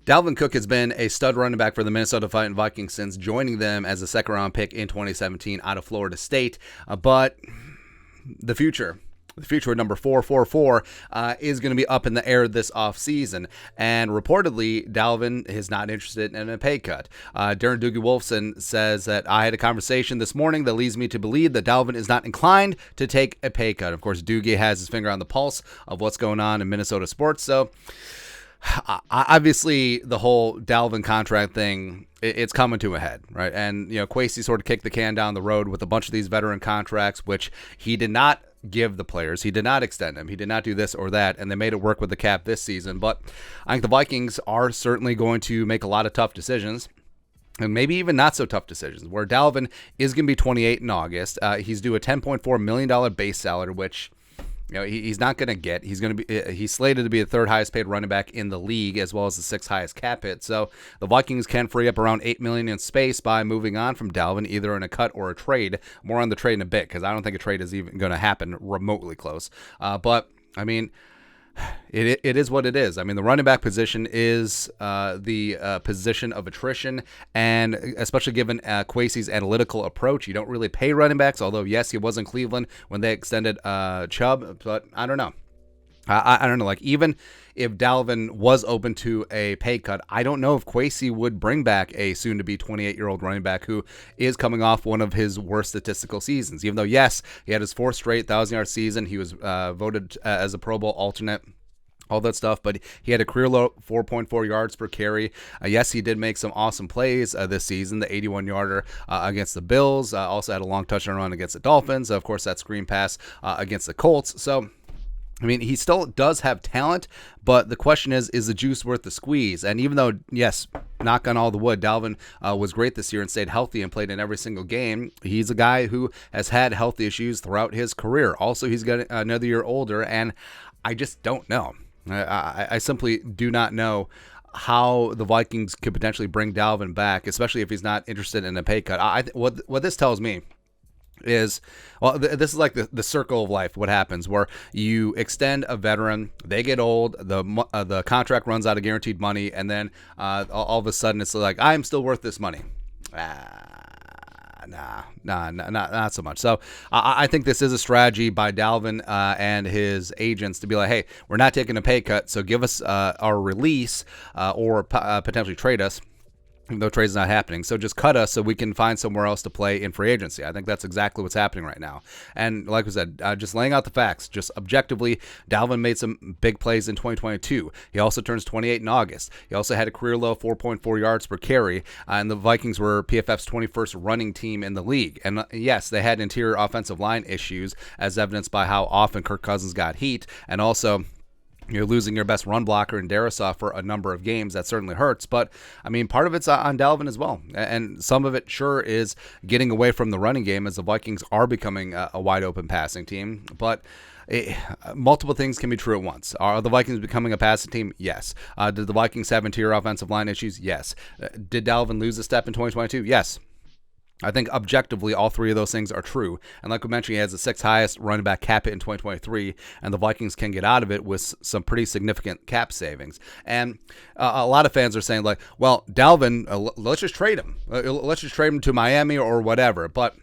Dalvin Cook has been a stud running back for the Minnesota Fighting Vikings since joining them as a second-round pick in 2017 out of Florida State. But the future of number 444 is going to be up in the air this offseason. And reportedly, Dalvin is not interested in a pay cut. Darren Wolfson says that I had a conversation this morning that leads me to believe that Dalvin is not inclined to take a pay cut. Of course, Doogie has his finger on the pulse of what's going on in Minnesota sports. So obviously, the whole Dalvin contract thing, it's coming to a head, right? And, Kwesi sort of kicked the can down the road with a bunch of these veteran contracts, which he did not give the players. He did not extend them. He did not do this or that, and they made it work with the cap this season. But I think the Vikings are certainly going to make a lot of tough decisions. And maybe even not so tough decisions, where Dalvin is going to be 28 in August. He's due a $10.4 million base salary, which he's not going to get. He's slated to be the third highest paid running back in the league, as well as the sixth highest cap hit. So the Vikings can free up around $8 million in space by moving on from Dalvin, either in a cut or a trade. More on the trade in a bit, because I don't think a trade is even going to happen remotely close. But I mean, it is what it is. I mean, the running back position is the position of attrition, and especially given Kwesi's analytical approach, you don't really pay running backs, although, yes, he was in Cleveland when they extended Chubb, but I don't know. I don't know. Like, even if Dalvin was open to a pay cut, I don't know if Kwesi would bring back a soon-to-be 28-year-old running back who is coming off one of his worst statistical seasons. Even though, yes, he had his fourth straight 1,000-yard season. He was voted as a Pro Bowl alternate, all that stuff, but he had a career-low 4.4 yards per carry. Yes, he did make some awesome plays this season, the 81-yarder against the Bills. Also had a long touchdown run against the Dolphins. Of course, that screen pass against the Colts. So, I mean, he still does have talent, but the question is the juice worth the squeeze? And even though, yes, knock on all the wood, Dalvin was great this year and stayed healthy and played in every single game, he's a guy who has had health issues throughout his career. Also, he's got another year older, and I just don't know. I simply do not know how the Vikings could potentially bring Dalvin back, especially if he's not interested in a pay cut. What this tells me is, well, this is like the circle of life. What happens where you extend a veteran, they get old, the contract runs out of guaranteed money, and then all of a sudden it's like, I'm still worth this money. Not so much. So I think this is a strategy by Dalvin and his agents to be like, hey, we're not taking a pay cut, so give us our release or potentially trade us. Even though trade's not happening. So just cut us so we can find somewhere else to play in free agency. I think that's exactly what's happening right now. And like we said, just laying out the facts, just objectively, Dalvin made some big plays in 2022. He also turns 28 in August. He also had a career low 4.4 yards per carry. And the Vikings were PFF's 21st running team in the league. And yes, they had interior offensive line issues, as evidenced by how often Kirk Cousins got heat. And also, you're losing your best run blocker in Darrisaw for a number of games. That certainly hurts. But, I mean, part of it's on Dalvin as well. And some of it sure is getting away from the running game, as the Vikings are becoming a wide-open passing team. But multiple things can be true at once. Are the Vikings becoming a passing team? Yes. Did the Vikings have interior offensive line issues? Yes. Did Dalvin lose a step in 2022? Yes. I think objectively all three of those things are true. And like we mentioned, he has the sixth highest running back cap hit in 2023, and the Vikings can get out of it with some pretty significant cap savings. And a lot of fans are saying, like, well, Dalvin, let's just trade him. Let's just trade him to Miami or whatever. But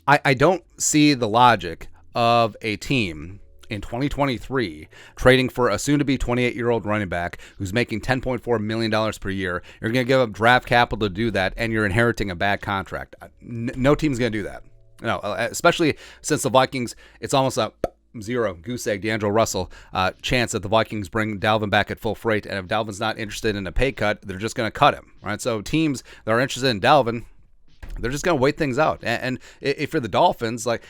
I don't see the logic of a team in 2023 trading for a soon-to-be 28-year-old running back who's making $10.4 million per year. You're going to give up draft capital to do that, and you're inheriting a bad contract. No team's going to do that. No, especially since the Vikings, it's almost a zero goose egg D'Angelo Russell chance that the Vikings bring Dalvin back at full freight, and if Dalvin's not interested in a pay cut, they're just going to cut him, right? So teams that are interested in Dalvin, they're just going to wait things out. And if you're the Dolphins, like,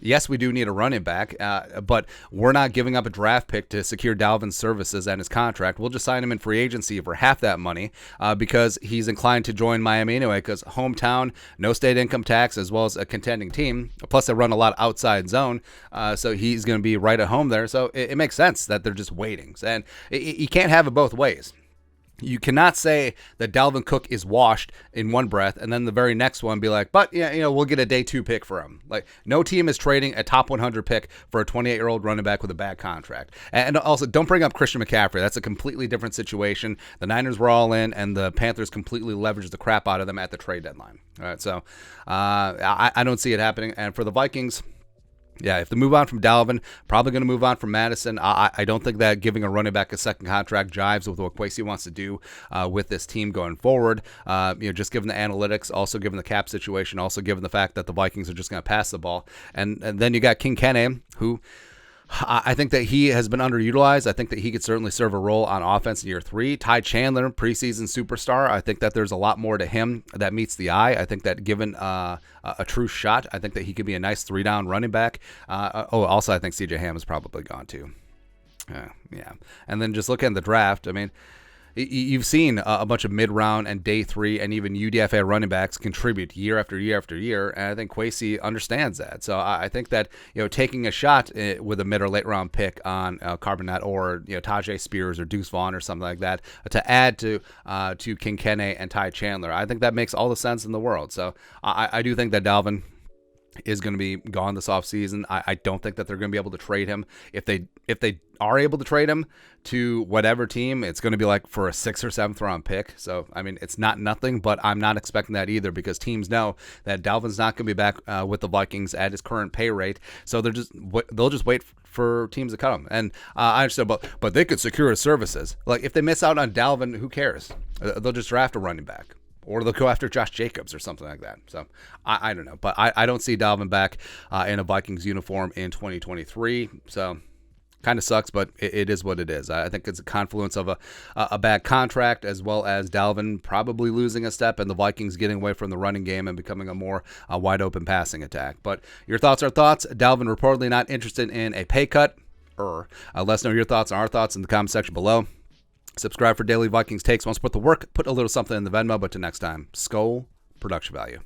yes, we do need a running back, but we're not giving up a draft pick to secure Dalvin's services and his contract. We'll just sign him in free agency for half that money because he's inclined to join Miami anyway, because hometown, no state income tax, as well as a contending team. Plus, they run a lot of outside zone, so he's going to be right at home there. So it makes sense that they're just waiting. And you can't have it both ways. You cannot say that Dalvin Cook is washed in one breath and then the very next one be like, but yeah, we'll get a day 2 pick for him. Like, no team is trading a top 100 pick for a 28-year-old running back with a bad contract. And also, don't bring up Christian McCaffrey. That's a completely different situation. The Niners were all in, and the Panthers completely leveraged the crap out of them at the trade deadline. All right, so I don't see it happening. And for the Vikings, yeah, if they move on from Dalvin, probably going to move on from Madison. I don't think that giving a running back a second contract jives with what Kwesi wants to do with this team going forward. Just given the analytics, also given the cap situation, also given the fact that the Vikings are just going to pass the ball. And then you got King Kene, who I think that he has been underutilized. I think that he could certainly serve a role on offense in year 3. Ty Chandler, preseason superstar. I think that there's a lot more to him that meets the eye. I think that given a true shot, I think that he could be a nice 3-down running back. Also, I think C.J. Ham is probably gone too. Yeah. And then just looking at the draft, I mean, you've seen a bunch of mid-round and day 3 and even UDFA running backs contribute year after year after year, and I think Kwesi understands that. So I think that taking a shot with a mid or late round pick on Carbonet or Tajay Spears or Deuce Vaughn or something like that to add to King Kene and Ty Chandler, I think that makes all the sense in the world. So I do think that Dalvin is going to be gone this offseason. I don't think that they're going to be able to trade him. If they are able to trade him to whatever team, it's going to be like for a 6th or 7th round pick. So, I mean, it's not nothing, but I'm not expecting that either because teams know that Dalvin's not going to be back with the Vikings at his current pay rate. So they'll just wait for teams to cut him. And I understand, but they could secure his services. Like, if they miss out on Dalvin, who cares? They'll just draft a running back. Or they'll go after Josh Jacobs or something like that. So I don't know. But I don't see Dalvin back in a Vikings uniform in 2023. So kind of sucks, but it is what it is. I think it's a confluence of a bad contract as well as Dalvin probably losing a step and the Vikings getting away from the running game and becoming a more wide-open passing attack. But your thoughts are thoughts. Dalvin reportedly not interested in a pay cut. Let us know your thoughts and our thoughts in the comment section below. Subscribe for daily Vikings takes. Want to support the work? Put a little something in the Venmo. But till next time, Skol, production value.